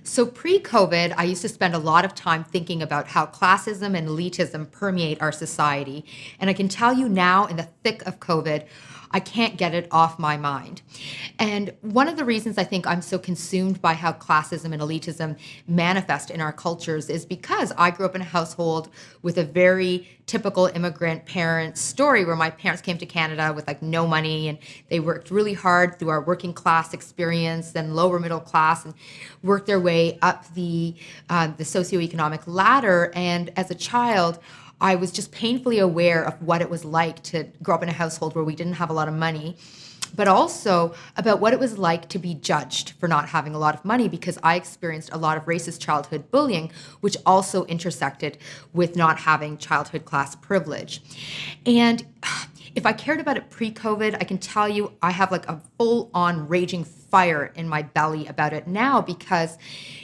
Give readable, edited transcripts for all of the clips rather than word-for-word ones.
So pre-COVID, I used to spend a lot of time thinking about how classism and elitism permeate our society. And I can tell you now, in the thick of COVID, I can't get it off my mind. And one of the reasons I think I'm so consumed by how classism and elitism manifest in our cultures is because I grew up in a household with a very typical immigrant parent story where my parents came to Canada with like no money, and they worked really hard through our working class experience and lower middle class and worked their way up the socioeconomic ladder. And as a child, I was just painfully aware of what it was like to grow up in a household where we didn't have a lot of money, but also about what it was like to be judged for not having a lot of money, because I experienced a lot of racist childhood bullying, which also intersected with not having childhood class privilege. And if I cared about it pre-COVID, I can tell you I have like a full-on raging fire in my belly about it now, because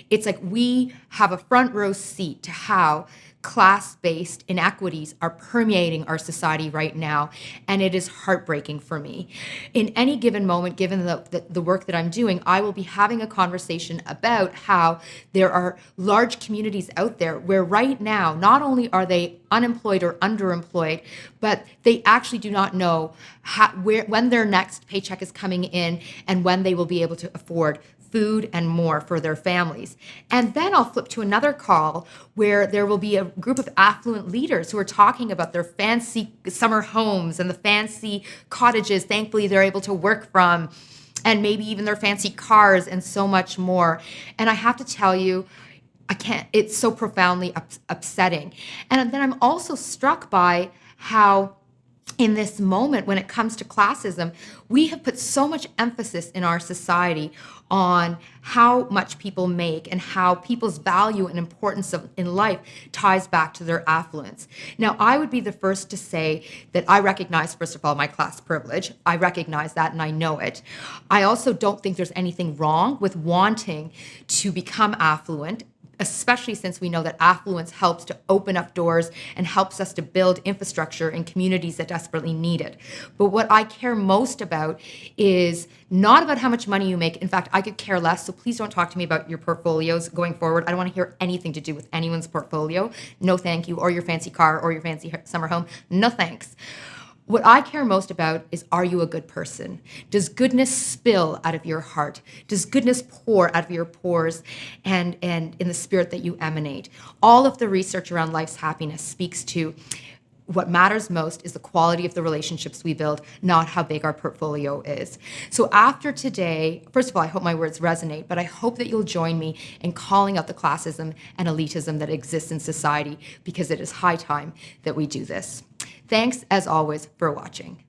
it's like we have a front row seat to how class-based inequities are permeating our society right now, and it is heartbreaking for me. In any given moment, given the work that I'm doing, I will be having a conversation about how there are large communities out there where right now, not only are they unemployed or underemployed, but they actually do not know when their next paycheck is coming in and when they will be able to afford food and more for their families. And then I'll flip to another call where there will be a group of affluent leaders who are talking about their fancy summer homes and the fancy cottages, thankfully, they're able to work from, and maybe even their fancy cars and so much more. And I have to tell you, it's so profoundly upsetting. And then I'm also struck by how in this moment, when it comes to classism, we have put so much emphasis in our society on how much people make and how people's value and importance in life ties back to their affluence. Now, I would be the first to say that I recognize, first of all, my class privilege. I recognize that and I know it. I also don't think there's anything wrong with wanting to become affluent, especially since we know that affluence helps to open up doors and helps us to build infrastructure in communities that desperately need it. But what I care most about is not about how much money you make. In fact, I could care less, so please don't talk to me about your portfolios going forward. I don't want to hear anything to do with anyone's portfolio. No thank you, or your fancy car, or your fancy summer home. No thanks. What I care most about is, are you a good person? Does goodness spill out of your heart? Does goodness pour out of your pores and in the spirit that you emanate? All of the research around life's happiness speaks to what matters most is the quality of the relationships we build, not how big our portfolio is. So after today, first of all, I hope my words resonate, but I hope that you'll join me in calling out the classism and elitism that exists in society, because it is high time that we do this. Thanks, as always, for watching.